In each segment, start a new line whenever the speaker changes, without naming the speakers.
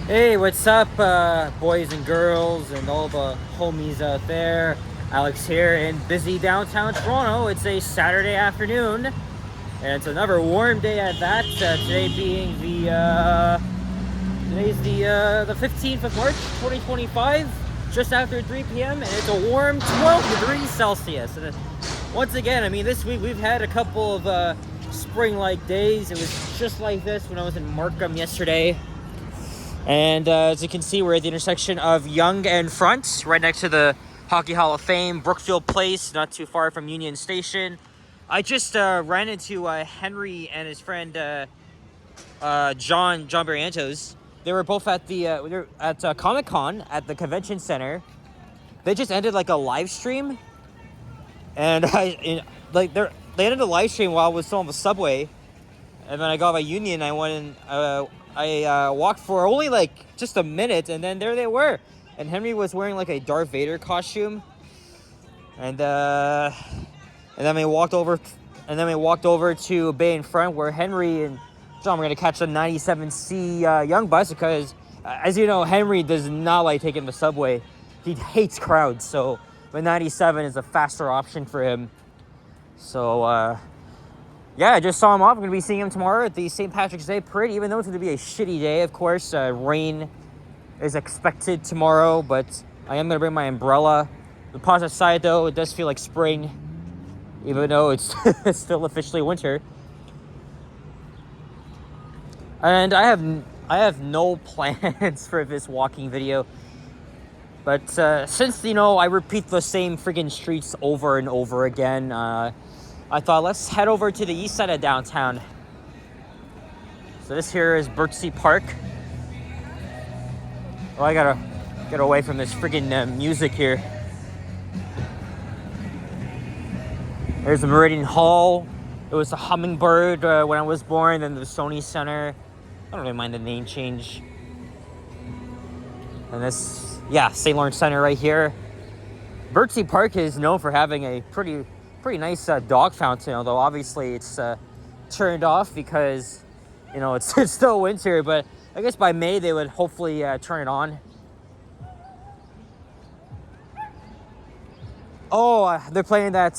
Hey, what's up, boys and girls, and all the homies out there? Alex here in busy downtown Toronto. It's a Saturday afternoon, and it's another warm day at that. Today being the 15th of March, 2025, just after 3 p.m., and it's a warm 12 degrees Celsius. And once again, I mean, this week we've had a couple of spring-like days. It was just like this when I was in Markham yesterday. And as you can see, we're at the intersection of Yonge and Front, right next to the Hockey Hall of Fame, Brookfield Place, not too far from Union Station. I just ran into Henry and his friend John Barrientos. They were both at the Comic-Con at the Convention Center. They just ended like a live stream, and they ended the live stream while I was still on the subway. And then I got my Union. I went and I walked for only like just a minute, and then there they were. And Henry was wearing like a Darth Vader costume. And then we walked over to Bay in Front, where Henry and John were gonna catch the 97C Young bus, because, as you know, Henry does not like taking the subway. He hates crowds, so the 97 is a faster option for him. So yeah, I just saw him off. I'm going to be seeing him tomorrow at the St. Patrick's Day Parade, even though it's going to be a shitty day, of course. Rain is expected tomorrow, but I am going to bring my umbrella. The positive side, though, it does feel like spring, even though it's still officially winter. And I have no plans for this walking video. But since, I repeat the same friggin' streets over and over again, I thought, let's head over to the east side of downtown. So this here is Birchsea Park. Oh, I gotta get away from this friggin' music here. There's the Meridian Hall. It was the Hummingbird when I was born, then the Sony Center. I don't really mind the name change. And this, St. Lawrence Center right here. Birchsea Park is known for having a pretty nice dog fountain, although obviously it's turned off because, it's still winter, but I guess by May they would hopefully turn it on. Oh, they're playing that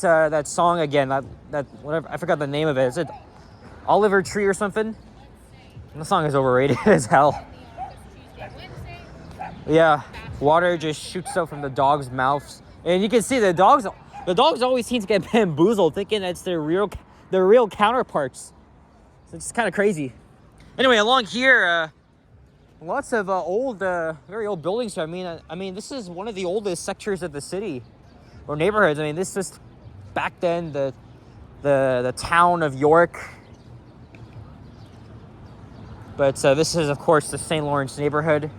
song again, that whatever, I forgot the name of it. Is it Oliver Tree or something? The song is overrated as hell. Yeah, water just shoots out from the dog's mouths, and you can see the dogs always seem to get bamboozled, thinking it's their real counterparts. So it's kind of crazy. Anyway, along here, lots of very old buildings. I mean, this is one of the oldest sectors of the city, or neighborhoods. I mean, this is back then the town of York. But this is, of course, the St. Lawrence neighborhood,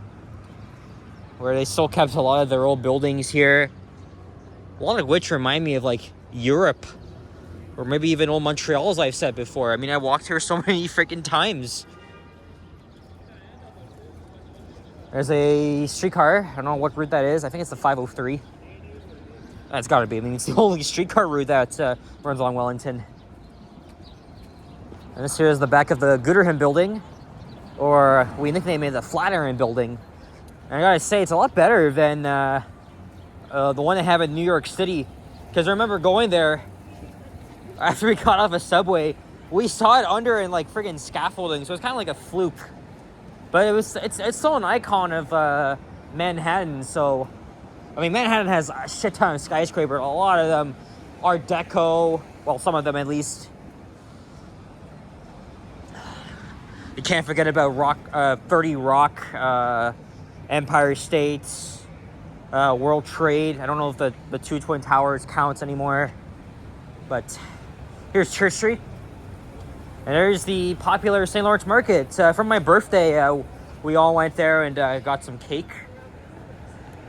where they still kept a lot of their old buildings here. A lot of which remind me of, like, Europe. Or maybe even old Montreal, as I've said before. I mean, I walked here so many freaking times. There's a streetcar. I don't know what route that is. I think it's the 503. That's got to be. I mean, it's the only streetcar route that runs along Wellington. And this here is the back of the Gooderham building. Or we nicknamed it the Flatiron building. And I gotta say, it's a lot better than the one they have in New York City, because I remember going there after we got off a subway. We saw it under in like friggin' scaffolding, so it's kind of like a fluke. But it's still an icon of Manhattan. So I mean, Manhattan has a shit ton of skyscrapers. A lot of them Art Deco. Well, some of them at least. You can't forget about 30 Rock, Empire State. World Trade. I don't know if the two Twin Towers counts anymore. But here's Church Street. And there's the popular St. Lawrence Market. For my birthday, we all went there and got some cake.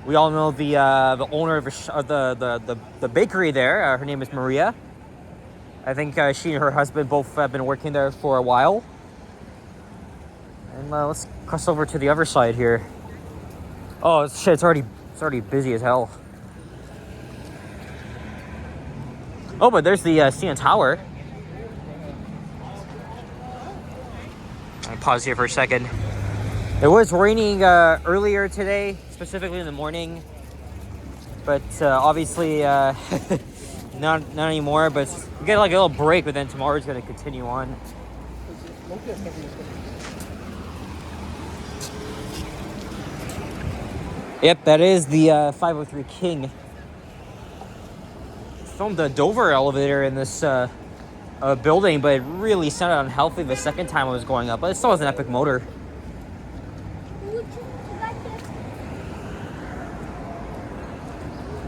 We all know the owner of the bakery there. Her name is Maria. I think she and her husband both have been working there for a while. And let's cross over to the other side here. Oh shit! It's already busy as hell. Oh, but there's the CN Tower. I'll pause here for a second. It was raining earlier today, specifically in the morning, but obviously not anymore. But we get like a little break, but then tomorrow's gonna continue on. Yep, that is the 503 King. Filmed the Dover elevator in this building, but it really sounded unhealthy the second time it was going up. But it still has an epic motor.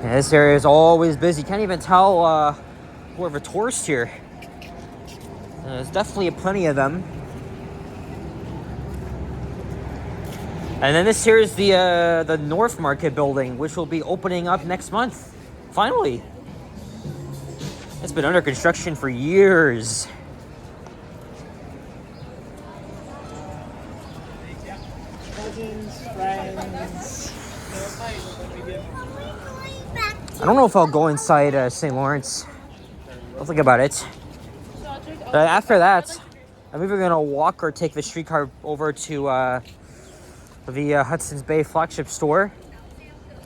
Yeah, this area is always busy. Can't even tell we're a tourist here. There's definitely plenty of them. And then this here is the North Market building, which will be opening up next month. Finally. It's been under construction for years.
Cousins, friends.
I don't know if I'll go inside St. Lawrence. I'll think about it. But after that, I'm either gonna walk or take the streetcar over to the Hudson's Bay flagship store.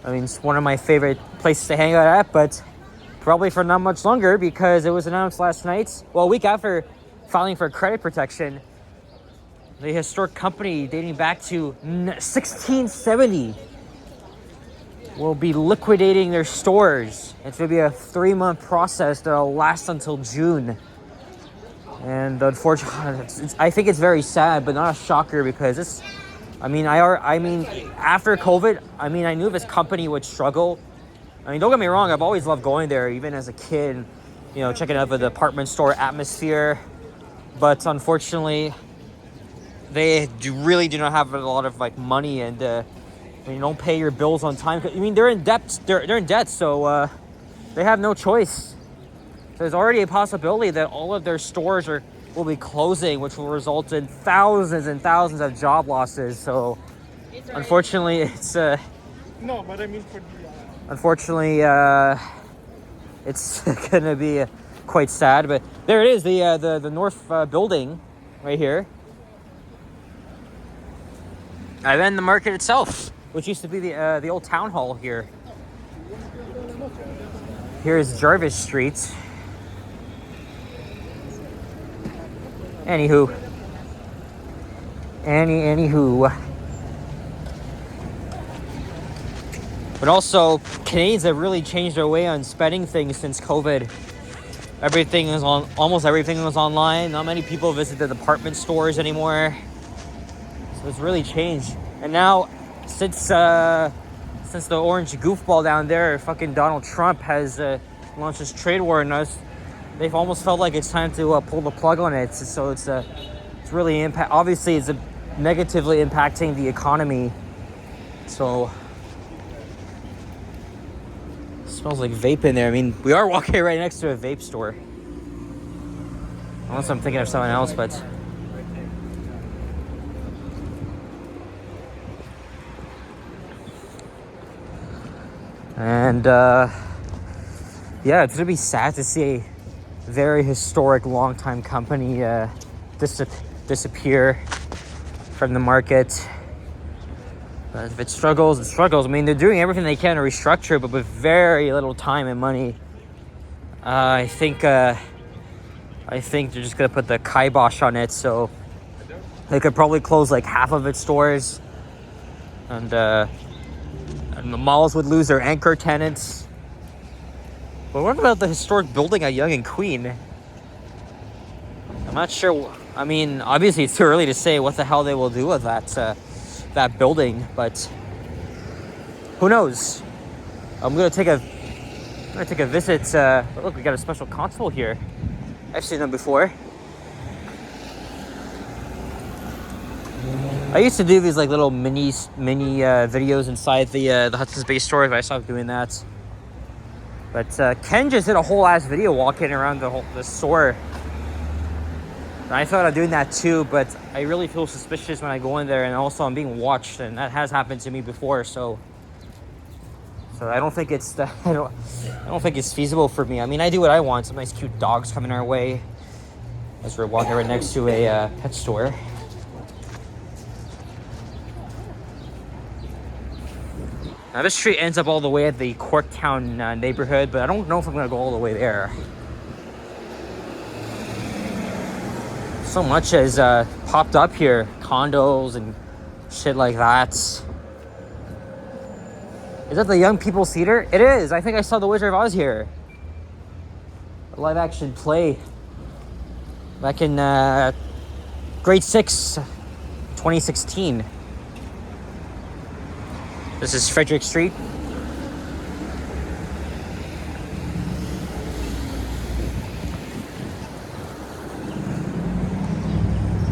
I mean, it's one of my favorite places to hang out at, but probably for not much longer because it was announced last night. Well, a week after filing for credit protection, the historic company dating back to 1670 will be liquidating their stores. It's going to be a 3-month process that'll last until June. And unfortunately, I think it's very sad, but not a shocker because it's, I mean, after COVID, I knew this company would struggle. I mean, don't get me wrong, I've always loved going there, even as a kid, you know, checking out the department store atmosphere. But unfortunately, they really do not have a lot of like money, and you don't pay your bills on time. I mean, they're in debt. They're in debt, so they have no choice. So there's already a possibility that all of their stores will be closing, which will result in thousands and thousands of job losses. So unfortunately, it's
No, but I mean for the.
Unfortunately, it's gonna be quite sad. But there it is, the North building right here, and then the market itself, which used to be the old town hall here. Here's Jarvis Street. Anywho. But also, Canadians have really changed their way on spending things since COVID. Almost everything was online. Not many people visit the department stores anymore. So it's really changed. And now, since the orange goofball down there, fucking Donald Trump has launched this trade war on us, they've almost felt like it's time to pull the plug on it. So it's really obviously it's negatively impacting the economy. So it smells like vape in there. I mean, we are walking right next to a vape store. Unless I'm thinking of someone else, but and yeah, it's gonna be sad to see a very historic, long-time company disappear from the market. But if it struggles, it struggles. I mean, they're doing everything they can to restructure, but with very little time and money. I think they're just gonna put the kibosh on it, so they could probably close like half of its stores, and the malls would lose their anchor tenants. But what about the historic building at Yonge and Queen? I'm not sure. I mean, obviously it's too early to say what the hell they will do with that building, but who knows? I'm gonna take a visit. Look, we got a special console here. I've seen them before. I used to do these like little mini videos inside the Hudson's Bay store, but I stopped doing that. But Ken just did a whole ass video walking around the store. And I thought of doing that too, but I really feel suspicious when I go in there, and also I'm being watched, and that has happened to me before. So I don't think it's I don't think it's feasible for me. I mean, I do what I want. Some nice cute dogs coming our way as we're walking right next to a pet store. Now this street ends up all the way at the Corktown neighborhood, but I don't know if I'm gonna go all the way there. So much has popped up here, condos and shit like that. Is that the Young People's Theater? It is. I think I saw The Wizard of Oz here. A live action play back in grade 6, 2016. This is Frederick Street.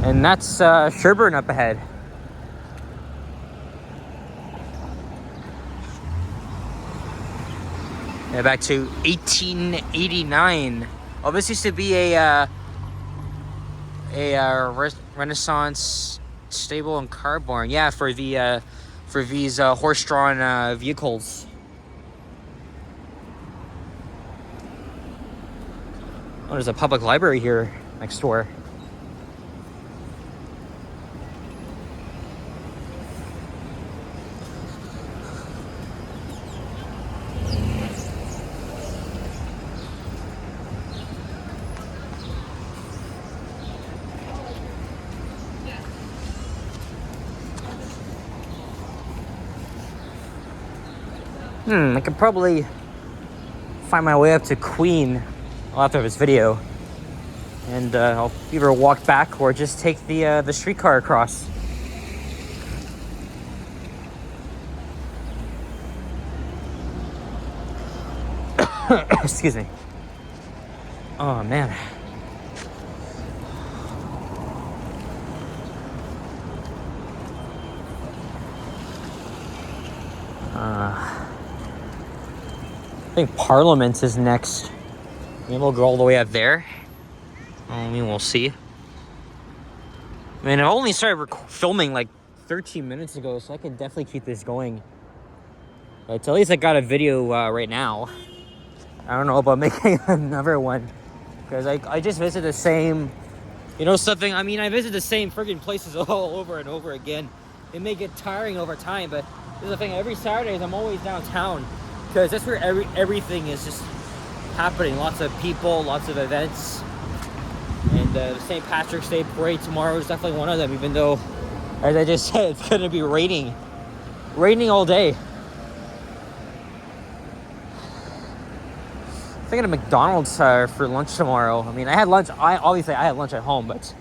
And that's Sherburne up ahead. Yeah, back to 1889. Oh, this used to be a Renaissance stable and car barn. Yeah, for these horse-drawn vehicles. Oh, there's a public library here next door. I could probably find my way up to Queen after this video, and I'll either walk back or just take the streetcar across. Excuse me. Oh man. I think Parliament is next. Maybe we'll go all the way up there. I mean, we'll see. I mean, I only started filming like 13 minutes ago, so I can definitely keep this going. But at least I got a video right now. I don't know about making another one, because I just visit the same, something. I mean, I visit the same friggin' places all over and over again. It may get tiring over time, but this is the thing. Every Saturdays, I'm always downtown, because that's where everything is just happening. Lots of people, lots of events. And the St. Patrick's Day parade tomorrow is definitely one of them, even though, as I just said, it's going to be raining all day. Thinking of McDonald's for lunch tomorrow. I mean, I had lunch. I had lunch at home, but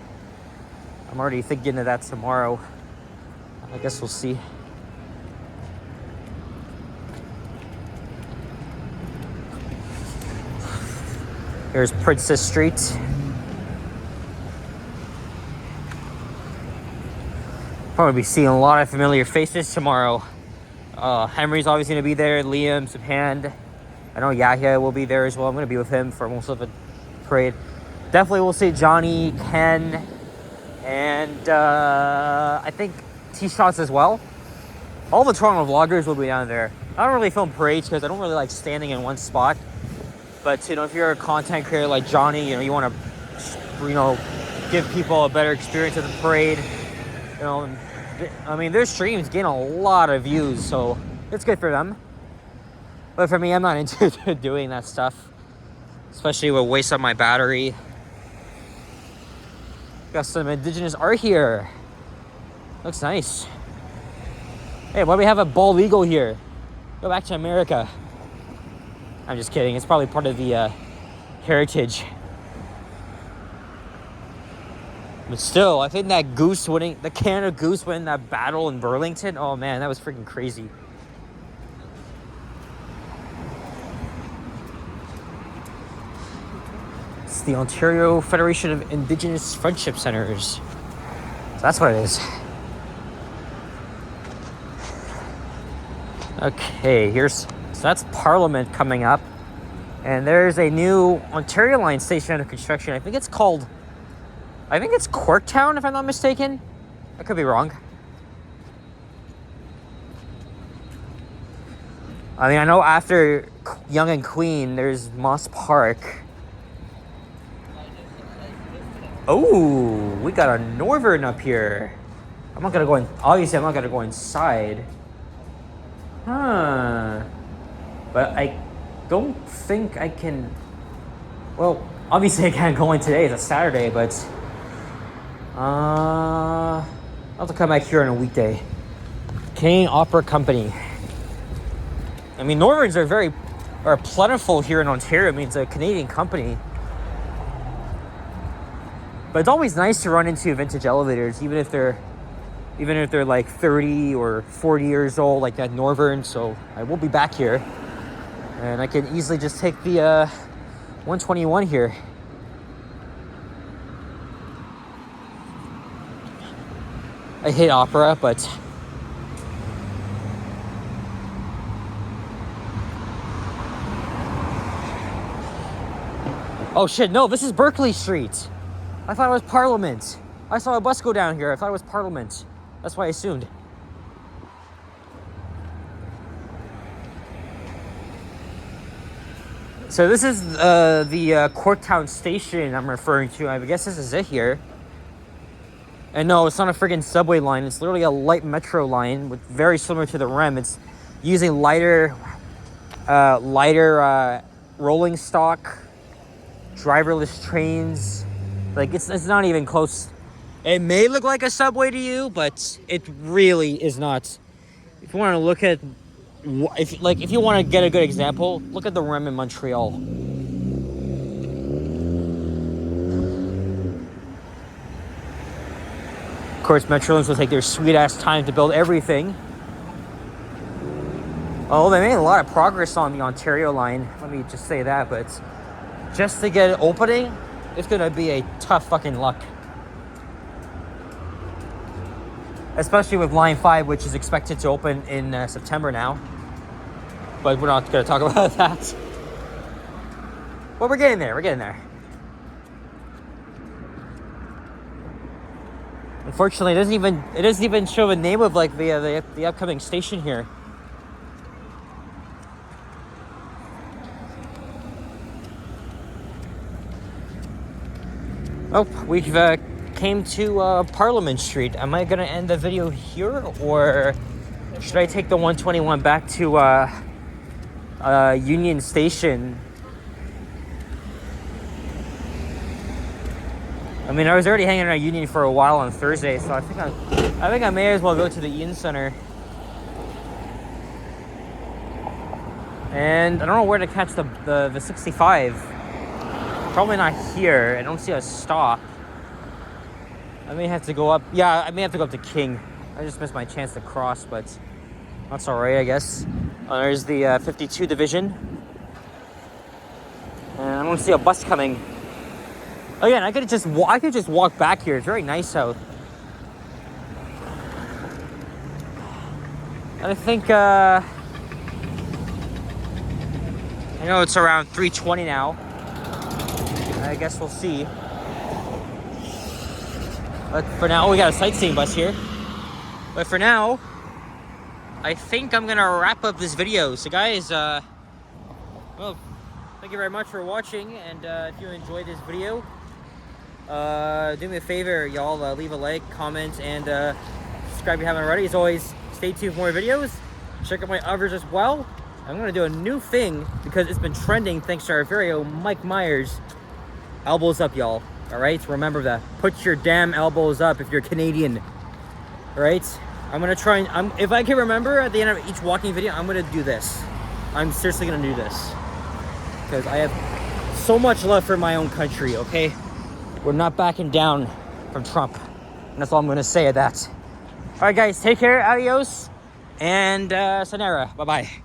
I'm already thinking of that tomorrow. I guess we'll see. Here's Princess Street. Probably be seeing a lot of familiar faces tomorrow. Henry's obviously going to be there. Liam, Subhand. I know Yahya will be there as well. I'm going to be with him for most of the parade. Definitely we'll see Johnny, Ken, and I think T-Shots as well. All the Toronto vloggers will be down there. I don't really film parades because I don't really like standing in one spot. But, if you're a content creator like Johnny, you want to, give people a better experience of the parade. I mean, their streams gain a lot of views, so it's good for them. But for me, I'm not into doing that stuff, especially with waste on my battery. Got some indigenous art here. Looks nice. Hey, why do we have a bald eagle here? Go back to America. I'm just kidding. It's probably part of the heritage. But still, I think that the Canada Goose winning that battle in Burlington, oh man, that was freaking crazy. It's the Ontario Federation of Indigenous Friendship Centers. So that's what it is. Okay, so that's Parliament coming up. And there's a new Ontario Line station under construction. I think it's Corktown, if I'm not mistaken. I could be wrong. I mean, I know after Yonge and Queen, there's Moss Park. Oh, we got a Northern up here. Obviously I'm not gonna go inside. Huh. But I don't think I can. Well, obviously I can't go in today. It's a Saturday, but I'll have to come back here on a weekday. Canadian Opera Company. I mean, Northerns are plentiful here in Ontario. I mean, it's a Canadian company. But it's always nice to run into vintage elevators, even if they're like 30 or 40 years old, like that Northern. So I will be back here, and I can easily just take the 121 here. I hate opera, but oh shit, no, this is Berkeley Street. I thought it was Parliament. I saw a bus go down here. I thought it was Parliament. That's why I assumed. So this is the Corktown station I'm referring to. I guess this is it here. And no, it's not a friggin' subway line. It's literally a light metro line, with very similar to the REM. It's using lighter rolling stock, driverless trains. Like it's not even close. It may look like a subway to you, but it really is not. If you want to look at, if you want to get a good example, look at the REM in Montreal. Of course, Metrolinx will take their sweet ass time to build everything. Oh, they made a lot of progress on the Ontario line. Let me just say that, but just to get it opening, it's gonna be a tough fucking luck. Especially with Line 5, which is expected to open in September now. But we're not gonna talk about that. But we're getting there, Unfortunately, it doesn't even show the name of like the upcoming station here. Oh, we've came to Parliament Street. Am I gonna end the video here, or should I take the 121 back to Union Station? I mean, I was already hanging around Union for a while on Thursday, so I think I may as well go to the Ian Center. And I don't know where to catch the 65. Probably not here. I don't see a stop. I may have to go up. Yeah, I may have to go up to King. I just missed my chance to cross, but that's all right, I guess. There's the 52 division. And I don't see a bus coming. Again, I could just walk back here. It's very nice out. And I think I know it's around 3:20 now. I guess we'll see. But for now, we got a sightseeing bus here. But for now, I think I'm gonna wrap up this video. So guys, well, thank you very much for watching. And if you enjoyed this video, do me a favor, y'all, leave a like, comment, and subscribe if you haven't already. As always, stay tuned for more videos. Check out my others as well. I'm gonna do a new thing because it's been trending thanks to our very own Mike Myers. Elbows up, y'all. All right, remember that. Put your damn elbows up if you're Canadian. All right, I'm gonna try and if I can remember at the end of each walking video, I'm gonna do this. I'm seriously gonna do this because I have so much love for my own country. Okay, we're not backing down from Trump, and that's all I'm gonna say at that. All right, guys, take care. Adios, and sayonara. Bye bye.